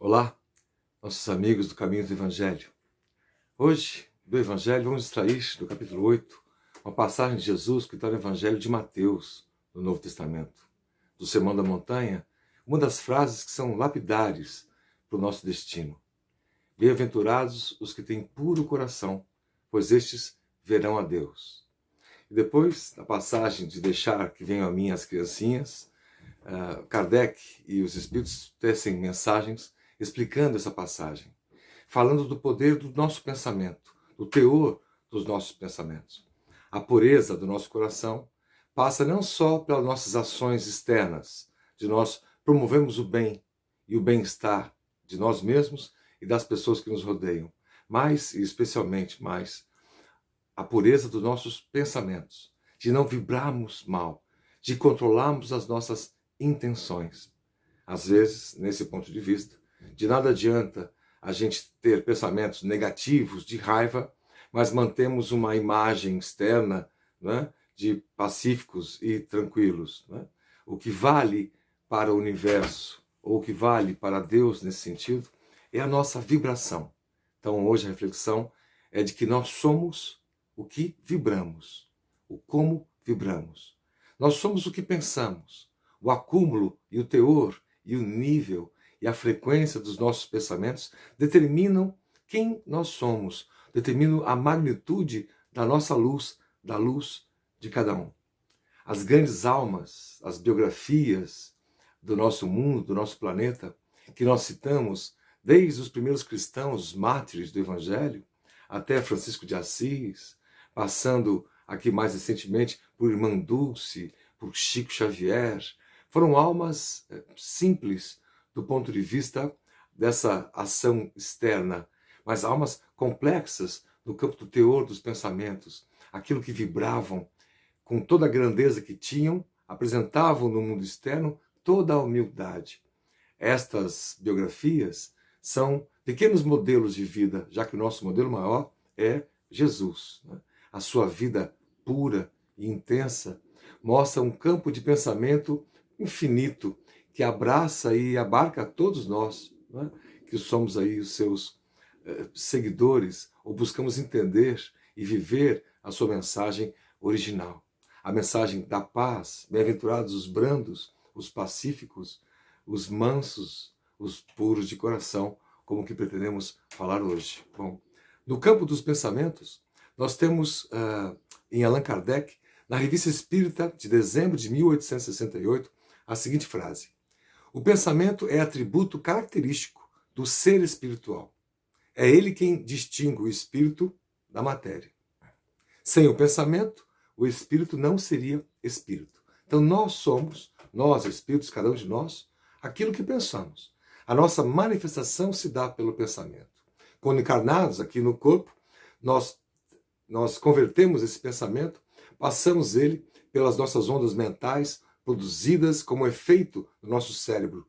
Olá, nossos amigos do Caminho do Evangelho. Hoje, do Evangelho, vamos extrair do capítulo 8 uma passagem de Jesus que está no Evangelho de Mateus, no Novo Testamento. Do Sermão da Montanha, uma das frases que são lapidares para o nosso destino. Bem-aventurados os que têm puro coração, pois estes verão a Deus. E depois, na passagem de deixar que venham a mim as criancinhas, Kardec e os Espíritos tecem mensagens explicando essa passagem, falando do poder do nosso pensamento, do teor dos nossos pensamentos. A pureza do nosso coração passa não só pelas nossas ações externas, de nós promovermos o bem e o bem-estar de nós mesmos e das pessoas que nos rodeiam, mas, e especialmente mais, a pureza dos nossos pensamentos, de não vibrarmos mal, de controlarmos as nossas intenções. Às vezes, nesse ponto de vista, de nada adianta a gente ter pensamentos negativos, de raiva, mas mantemos uma imagem externa, né, de pacíficos e tranquilos. Né? O que vale para o universo, ou o que vale para Deus nesse sentido, é a nossa vibração. Então, hoje a reflexão é de que nós somos o que vibramos, o como vibramos. Nós somos o que pensamos. O acúmulo e o teor e o nível e a frequência dos nossos pensamentos determinam quem nós somos, determinam a magnitude da nossa luz, da luz de cada um. As grandes almas, as biografias do nosso mundo, do nosso planeta, que nós citamos desde os primeiros cristãos, os mártires do Evangelho, até Francisco de Assis, passando aqui mais recentemente por Irmã Dulce, por Chico Xavier, foram almas simples do ponto de vista dessa ação externa, mas almas complexas no campo do teor dos pensamentos, aquilo que vibravam com toda a grandeza que tinham, apresentavam no mundo externo toda a humildade. Estas biografias são pequenos modelos de vida, já que o nosso modelo maior é Jesus. Né? A sua vida pura e intensa mostra um campo de pensamento infinito, que abraça e abarca todos nós, né? Que somos aí os seus seguidores, ou buscamos entender e viver a sua mensagem original. A mensagem da paz, bem-aventurados os brandos, os pacíficos, os mansos, os puros de coração, como que pretendemos falar hoje. Bom, no campo dos pensamentos, nós temos em Allan Kardec, na Revista Espírita de dezembro de 1868, a seguinte frase: o pensamento é atributo característico do ser espiritual. É ele quem distingue o espírito da matéria. Sem o pensamento, o espírito não seria espírito. Então nós somos, nós espíritos, cada um de nós, aquilo que pensamos. A nossa manifestação se dá pelo pensamento. Quando encarnados aqui no corpo, nós convertemos esse pensamento, passamos ele pelas nossas ondas mentais, produzidas como efeito do nosso cérebro.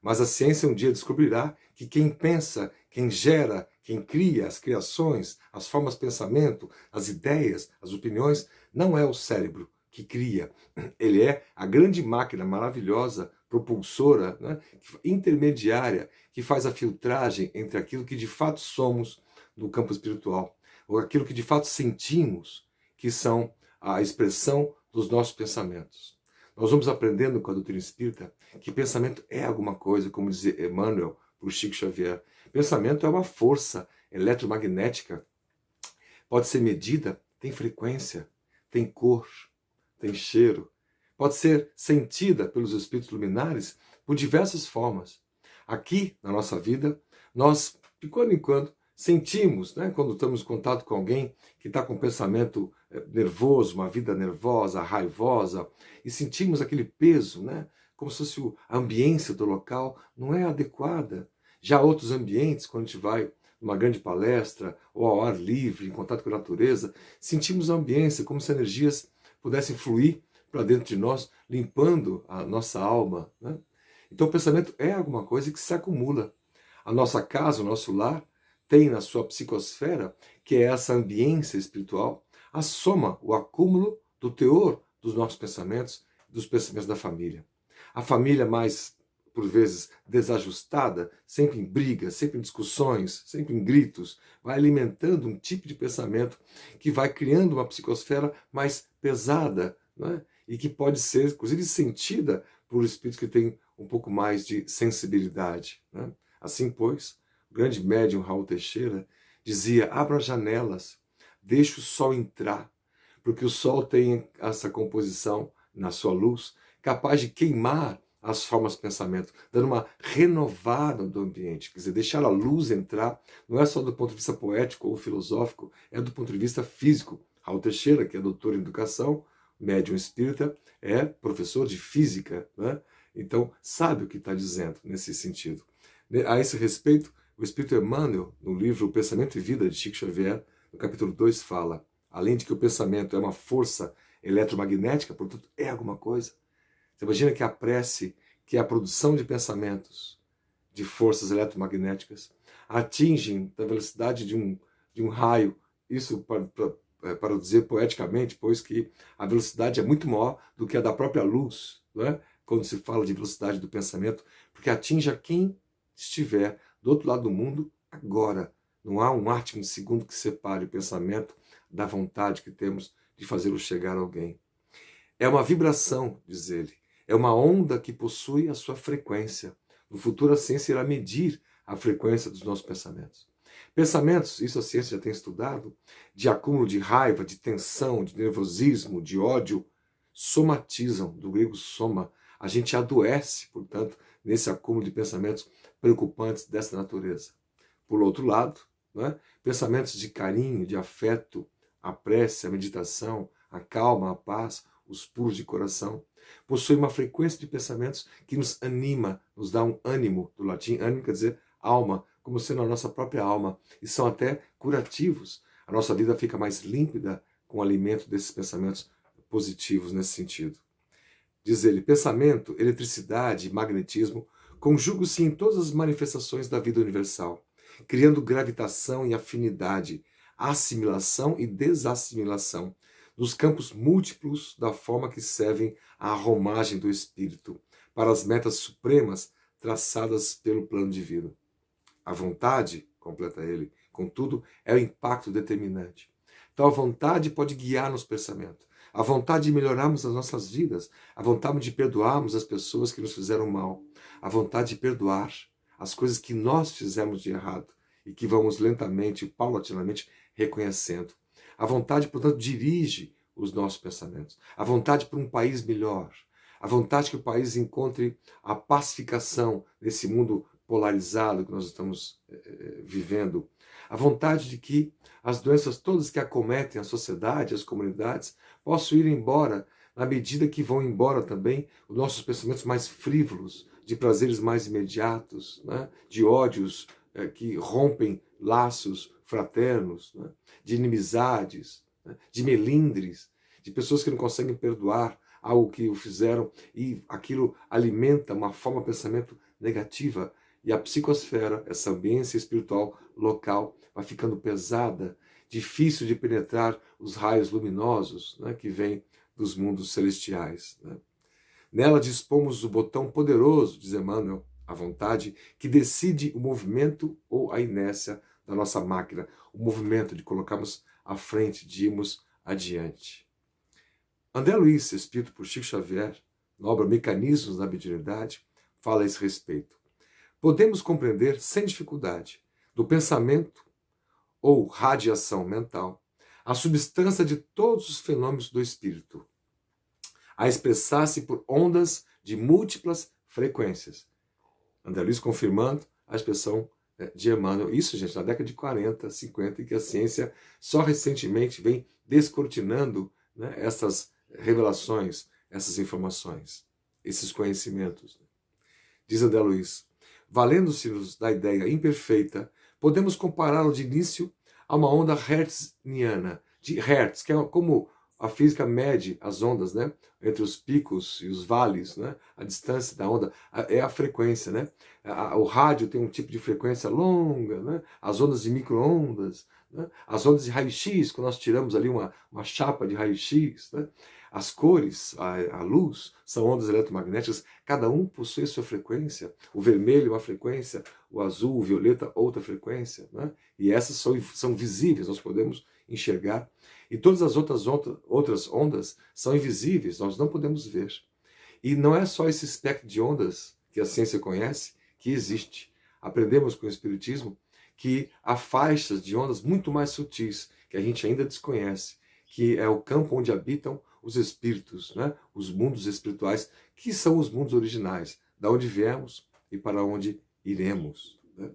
Mas a ciência um dia descobrirá que quem pensa, quem gera, quem cria as criações, as formas de pensamento, as ideias, as opiniões, não é o cérebro que cria. Ele é a grande máquina maravilhosa, propulsora, né, intermediária, que faz a filtragem entre aquilo que de fato somos no campo espiritual, ou aquilo que de fato sentimos, que são a expressão dos nossos pensamentos. Nós vamos aprendendo com a doutrina espírita que pensamento é alguma coisa, como dizia Emmanuel para o Chico Xavier. Pensamento é uma força eletromagnética, pode ser medida, tem frequência, tem cor, tem cheiro, pode ser sentida pelos espíritos luminares por diversas formas. Aqui, na nossa vida, nós, de quando em quando, sentimos, né, quando estamos em contato com alguém que está com um pensamento nervoso, uma vida nervosa, raivosa, e sentimos aquele peso, né, como se fosse a ambiência do local não é adequada. Já outros ambientes, quando a gente vai numa grande palestra ou ao ar livre, em contato com a natureza, sentimos a ambiência, como se energias pudessem fluir para dentro de nós, limpando a nossa alma. Né? Então o pensamento é alguma coisa que se acumula. A nossa casa, o nosso lar, tem na sua psicosfera, que é essa ambiência espiritual, a soma, o acúmulo do teor dos nossos pensamentos, dos pensamentos da família. A família mais por vezes desajustada, sempre em brigas, sempre em discussões, sempre em gritos, vai alimentando um tipo de pensamento que vai criando uma psicosfera mais pesada, né? E que pode ser, inclusive, sentida por espíritos que têm um pouco mais de sensibilidade, né? Assim, pois, o grande médium Raul Teixeira dizia: abra as janelas, deixe o sol entrar, porque o sol tem essa composição na sua luz capaz de queimar as formas de pensamento, dando uma renovada do ambiente. Quer dizer, deixar a luz entrar não é só do ponto de vista poético ou filosófico, é do ponto de vista físico. Raul Teixeira, que é doutor em educação, médium espírita, é professor de física, né? Então sabe o que está dizendo nesse sentido. A esse respeito, o Espírito Emmanuel, no livro O Pensamento e Vida de Chico Xavier, no capítulo 2, fala: além de que o pensamento é uma força eletromagnética, portanto é alguma coisa. Você imagina que a prece, que é a produção de pensamentos, de forças eletromagnéticas, atingem a velocidade de um raio, isso para dizer poeticamente, pois que a velocidade é muito maior do que a da própria luz, não é? Quando se fala de velocidade do pensamento, porque atinge a quem estiver do outro lado do mundo agora. Não há um átimo de segundo que separe o pensamento da vontade que temos de fazê-lo chegar a alguém. É uma vibração, diz ele. É uma onda que possui a sua frequência. No futuro, a ciência irá medir a frequência dos nossos pensamentos. Pensamentos, isso a ciência já tem estudado, de acúmulo de raiva, de tensão, de nervosismo, de ódio, somatizam, do grego soma. A gente adoece, portanto, nesse acúmulo de pensamentos preocupantes dessa natureza. Por outro lado, né, pensamentos de carinho, de afeto, a prece, a meditação, a calma, a paz, os puros de coração, possuem uma frequência de pensamentos que nos anima, nos dá um ânimo, do latim ânimo quer dizer alma, como sendo a nossa própria alma, e são até curativos. A nossa vida fica mais límpida com o alimento desses pensamentos positivos nesse sentido. Diz ele: pensamento, eletricidade, magnetismo conjugam-se em todas as manifestações da vida universal, criando gravitação e afinidade, assimilação e desassimilação, nos campos múltiplos da forma que servem à romagem do espírito, para as metas supremas traçadas pelo plano divino. A vontade, completa ele, contudo, é o impacto determinante. Tal vontade pode guiar-nos pensamento. A vontade de melhorarmos as nossas vidas, a vontade de perdoarmos as pessoas que nos fizeram mal, a vontade de perdoar as coisas que nós fizemos de errado e que vamos lentamente, paulatinamente reconhecendo. A vontade, portanto, dirige os nossos pensamentos. A vontade por um país melhor. A vontade que o país encontre a pacificação nesse mundo polarizado que nós estamos vivendo. A vontade de que as doenças todas que acometem a sociedade, as comunidades, possam ir embora, na medida que vão embora também os nossos pensamentos mais frívolos, de prazeres mais imediatos, né? De ódios que rompem laços fraternos, né? De inimizades, né? De melindres, de pessoas que não conseguem perdoar algo que o fizeram e aquilo alimenta uma forma de pensamento negativa. E a psicosfera, essa ambiência espiritual local, vai ficando pesada, difícil de penetrar os raios luminosos, né, que vêm dos mundos celestiais. Né. Nela dispomos do botão poderoso, diz Emmanuel, a vontade, que decide o movimento ou a inércia da nossa máquina, o movimento de colocarmos à frente, de irmos adiante. André Luiz, escrito por Chico Xavier, na obra Mecanismos da Mediunidade, fala a esse respeito. Podemos compreender sem dificuldade do pensamento ou radiação mental a substância de todos os fenômenos do espírito, a expressar-se por ondas de múltiplas frequências. André Luiz confirmando a expressão de Emmanuel. Isso, gente, na década de 40, 50, e que a ciência só recentemente vem descortinando, né, essas revelações, essas informações, esses conhecimentos. Diz André Luiz: valendo-se-nos da ideia imperfeita, podemos compará-lo de início a uma onda hertziana, de Hertz, que é como a física mede as ondas, né? Entre os picos e os vales, né? A distância da onda é a frequência, né? O rádio tem um tipo de frequência longa, né? As ondas de micro-ondas, né? As ondas de raio-x, quando nós tiramos ali uma chapa de raio-x, né? As cores, a luz, são ondas eletromagnéticas, cada um possui sua frequência. O vermelho uma frequência, o azul, o violeta outra frequência, né? E essas são visíveis, nós podemos enxergar. E todas as outras ondas são invisíveis, nós não podemos ver. E não é só esse espectro de ondas que a ciência conhece que existe. Aprendemos com o Espiritismo que há faixas de ondas muito mais sutis que a gente ainda desconhece, que é o campo onde habitam os espíritos, né? Os mundos espirituais, que são os mundos originais, da onde viemos e para onde iremos, né?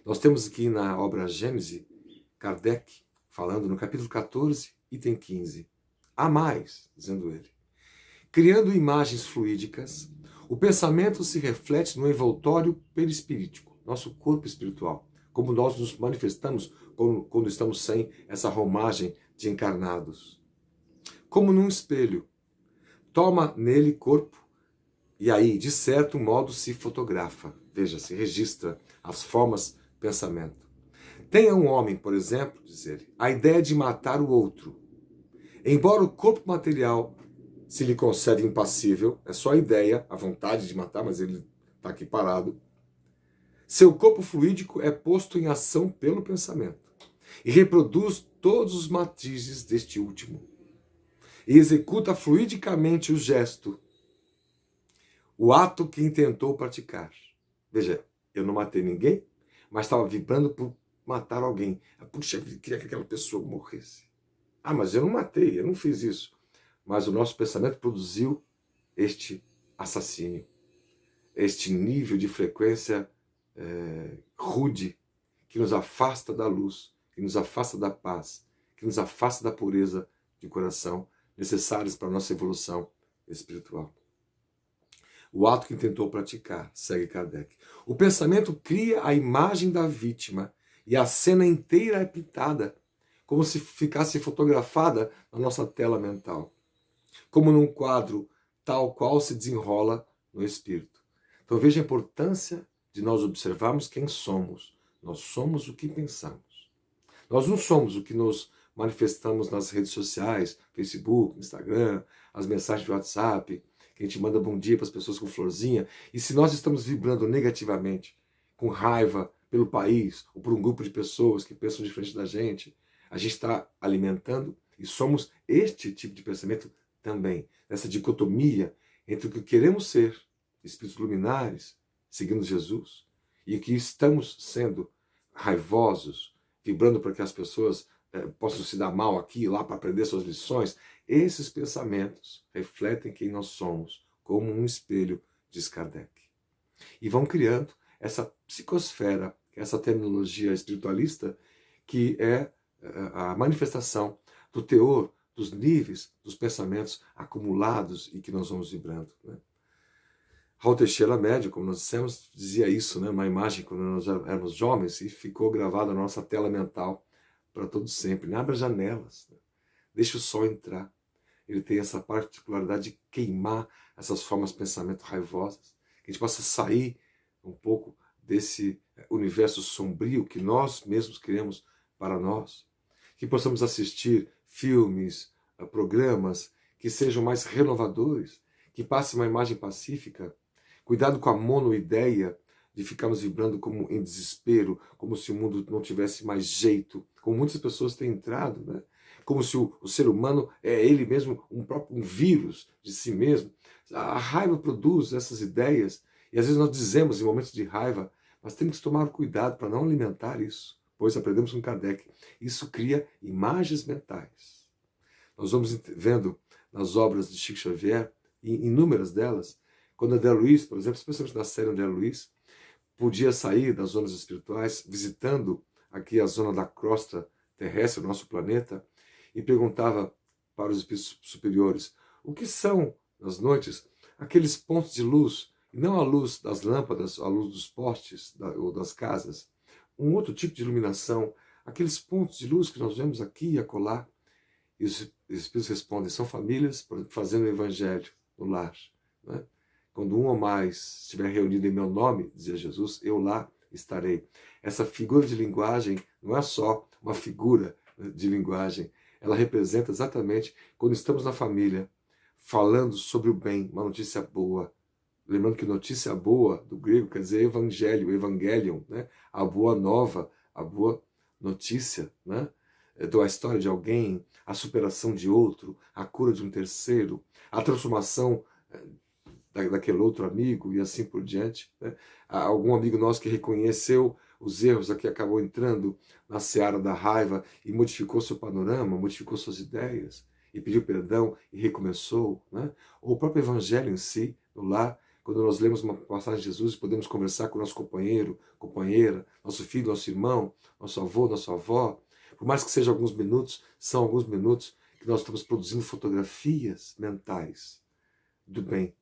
Nós temos aqui na obra Gênese, Kardec, falando no capítulo 14, item 15. Há mais, dizendo ele. Criando imagens fluídicas, o pensamento se reflete no envoltório perispirítico, nosso corpo espiritual, como nós nos manifestamos quando estamos sem essa romagem de encarnados. Como num espelho, toma nele corpo e aí, de certo modo, se fotografa, veja, se registra as formas pensamento. Tenha um homem, por exemplo, diz ele, a ideia de matar o outro. Embora o corpo material se lhe concede impassível, é só a ideia, a vontade de matar, mas ele está aqui parado. Seu corpo fluídico é posto em ação pelo pensamento e reproduz todos os matizes deste último. E executa fluidicamente o gesto, o ato que intentou praticar. Veja, eu não matei ninguém, mas estava vibrando por matar alguém. Puxa, eu queria que aquela pessoa morresse. Ah, mas eu não matei, eu não fiz isso. Mas o nosso pensamento produziu este assassínio, este nível de frequência rude, que nos afasta da luz, que nos afasta da paz, que nos afasta da pureza de coração, necessários para a nossa evolução espiritual. O ato que tentou praticar, segue Kardec. O pensamento cria a imagem da vítima e a cena inteira é pintada, como se ficasse fotografada na nossa tela mental, como num quadro tal qual se desenrola no espírito. Então veja a importância de nós observarmos quem somos. Nós somos o que pensamos. Nós não somos o que nos manifestamos nas redes sociais, Facebook, Instagram, as mensagens de WhatsApp, que a gente manda bom dia para as pessoas com florzinha. E se nós estamos vibrando negativamente, com raiva pelo país, ou por um grupo de pessoas que pensam diferente da gente, a gente está alimentando e somos este tipo de pensamento também. Essa dicotomia entre o que queremos ser, espíritos luminares, seguindo Jesus, e o que estamos sendo raivosos, vibrando para que as pessoas possam se dar mal aqui e lá para aprender suas lições. Esses pensamentos refletem quem nós somos, como um espelho, diz Kardec. E vão criando essa psicosfera, essa terminologia espiritualista, que é a manifestação do teor, dos níveis, dos pensamentos acumulados e que nós vamos vibrando, né? Raul Teixeira Médio, como nós dissemos, dizia isso, né? Uma imagem quando nós éramos jovens e ficou gravada na nossa tela mental para todo sempre. Abra janelas, né? Deixa o sol entrar. Ele tem essa particularidade de queimar essas formas de pensamento raivosas, que a gente possa sair um pouco desse universo sombrio que nós mesmos criamos para nós, que possamos assistir filmes, programas que sejam mais renovadores, que passem uma imagem pacífica. Cuidado com a monoideia de ficarmos vibrando como em desespero, como se o mundo não tivesse mais jeito, como muitas pessoas têm entrado, né? Como se o ser humano é ele mesmo um vírus de si mesmo. A raiva produz essas ideias, e às vezes nós dizemos em momentos de raiva, mas temos que tomar cuidado para não alimentar isso, pois aprendemos com Kardec. Isso cria imagens mentais. Nós vamos vendo nas obras de Chico Xavier, inúmeras delas, quando André Luiz, por exemplo, especialmente na série André Luiz, podia sair das zonas espirituais, visitando aqui a zona da crosta terrestre, o nosso planeta, e perguntava para os espíritos superiores o que são, nas noites, aqueles pontos de luz, e não a luz das lâmpadas, a luz dos postes ou das casas, um outro tipo de iluminação, aqueles pontos de luz que nós vemos aqui e acolá. E os espíritos respondem, são famílias fazendo o evangelho no lar, né? Quando um ou mais estiver reunido em meu nome, dizia Jesus, eu lá estarei. Essa figura de linguagem não é só uma figura de linguagem, ela representa exatamente quando estamos na família, falando sobre o bem, uma notícia boa. Lembrando que notícia boa, do grego, quer dizer evangelho, evangelion, né? A boa nova, a boa notícia, né? A história de alguém, a superação de outro, a cura de um terceiro, a transformação daquele outro amigo e assim por diante. Né? Algum amigo nosso que reconheceu os erros, aqui acabou entrando na seara da raiva e modificou seu panorama, modificou suas ideias e pediu perdão e recomeçou. Né? Ou o próprio evangelho em si, no lar, quando nós lemos uma passagem de Jesus e podemos conversar com o nosso companheiro, companheira, nosso filho, nosso irmão, nosso avô, nossa avó, por mais que sejam alguns minutos, são alguns minutos que nós estamos produzindo fotografias mentais do bem,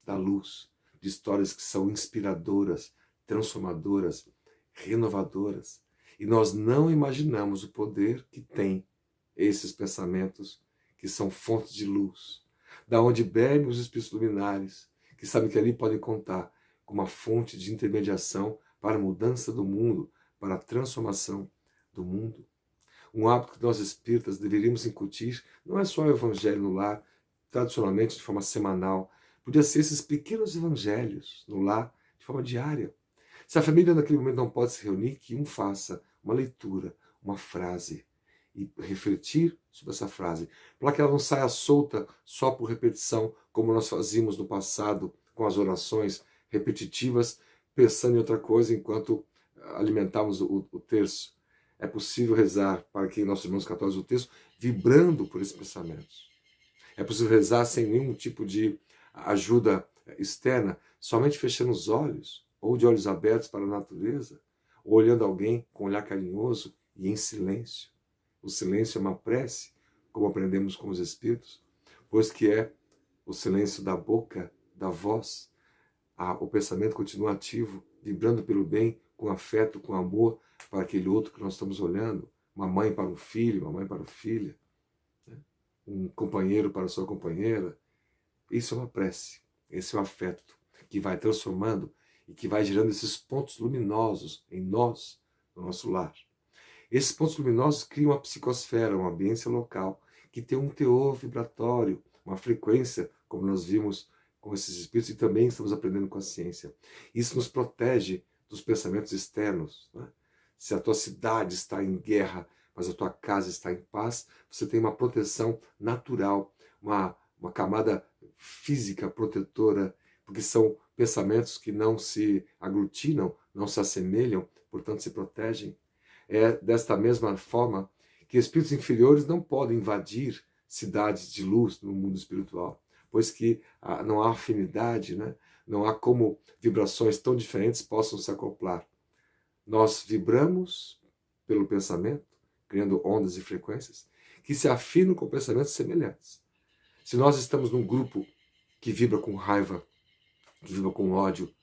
da luz, de histórias que são inspiradoras, transformadoras, renovadoras. E nós não imaginamos o poder que tem esses pensamentos que são fontes de luz, da onde bebem os espíritos luminares, que sabem que ali podem contar com uma fonte de intermediação para a mudança do mundo, para a transformação do mundo. Um hábito que nós espíritas deveríamos incutir não é só o evangelho no lar, tradicionalmente de forma semanal, podia ser esses pequenos evangelhos no lar, de forma diária. Se a família naquele momento não pode se reunir, que um faça uma leitura, uma frase, e refletir sobre essa frase, para que ela não saia solta só por repetição, como nós fazíamos no passado com as orações repetitivas, pensando em outra coisa enquanto alimentávamos o terço. É possível rezar para que nossos irmãos católicos do texto vibrando por esses pensamentos. É possível rezar sem nenhum tipo de ajuda externa, somente fechando os olhos, ou de olhos abertos para a natureza, ou olhando alguém com um olhar carinhoso e em silêncio. O silêncio é uma prece, como aprendemos com os Espíritos, pois que é o silêncio da boca, da voz. O pensamento continua ativo, vibrando pelo bem, com afeto, com amor, para aquele outro que nós estamos olhando, uma mãe para um filho, uma mãe para o filho, né? Um companheiro para a sua companheira. Isso é uma prece, esse é o afeto que vai transformando e que vai gerando esses pontos luminosos em nós, no nosso lar. Esses pontos luminosos criam uma psicosfera, uma ambiência local, que tem um teor vibratório, uma frequência, como nós vimos com esses espíritos e também estamos aprendendo com a ciência. Isso nos protege dos pensamentos externos. Né? Se a tua cidade está em guerra, mas a tua casa está em paz, você tem uma proteção natural, uma camada física protetora, porque são pensamentos que não se aglutinam, não se assemelham, portanto se protegem. É desta mesma forma que espíritos inferiores não podem invadir cidades de luz no mundo espiritual, pois que não há afinidade, né? Não há como vibrações tão diferentes possam se acoplar. Nós vibramos pelo pensamento, criando ondas e frequências que se afinam com pensamentos semelhantes. Se nós estamos num grupo que vibra com raiva, que vibra com ódio,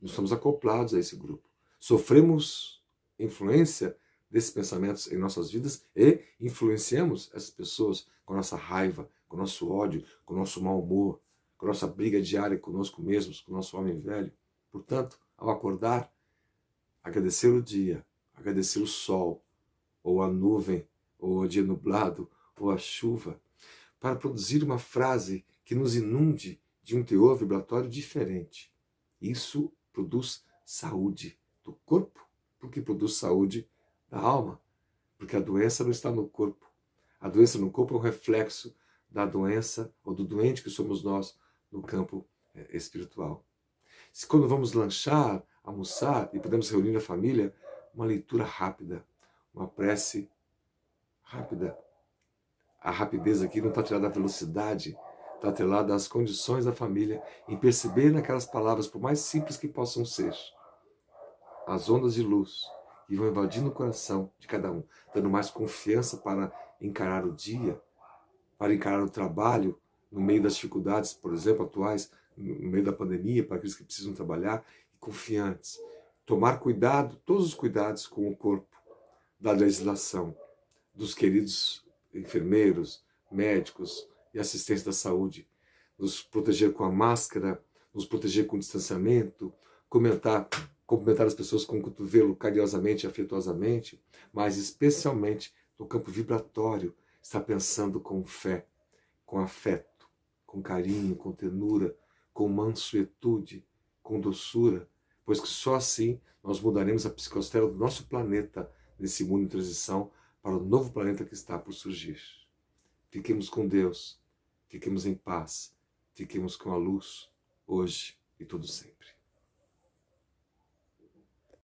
nós estamos acoplados a esse grupo. Sofremos influência desses pensamentos em nossas vidas e influenciamos essas pessoas com a nossa raiva, com o nosso ódio, com o nosso mau humor, com a nossa briga diária conosco mesmos, com o nosso homem velho. Portanto, ao acordar, agradecer o dia, agradecer o sol, ou a nuvem, ou o dia nublado, ou a chuva, para produzir uma frase que nos inunde de um teor vibratório diferente. Isso produz saúde do corpo, porque produz saúde da alma, porque a doença não está no corpo. A doença no corpo é um reflexo da doença ou do doente que somos nós no campo espiritual. Se quando vamos lanchar, almoçar e podemos reunir a família, uma leitura rápida, uma prece rápida. A rapidez aqui não está atrelada à velocidade, está atrelada às condições da família, em perceber naquelas palavras, por mais simples que possam ser, as ondas de luz que vão invadindo o coração de cada um, dando mais confiança para encarar o dia, para encarar o trabalho no meio das dificuldades, por exemplo, atuais, no meio da pandemia, para aqueles que precisam trabalhar, e confiantes. Tomar cuidado, todos os cuidados com o corpo, da legislação, dos queridos enfermeiros, médicos e assistentes da saúde, nos proteger com a máscara, nos proteger com o distanciamento, cumprimentar as pessoas com o cotovelo carinhosamente e afetuosamente, mas especialmente no campo vibratório, está pensando com fé, com afeto, com carinho, com ternura, com mansuetude, com doçura, pois que só assim nós mudaremos a psicosfera do nosso planeta, nesse mundo em transição, para o novo planeta que está por surgir. Fiquemos com Deus, fiquemos em paz, fiquemos com a luz, hoje e todo sempre.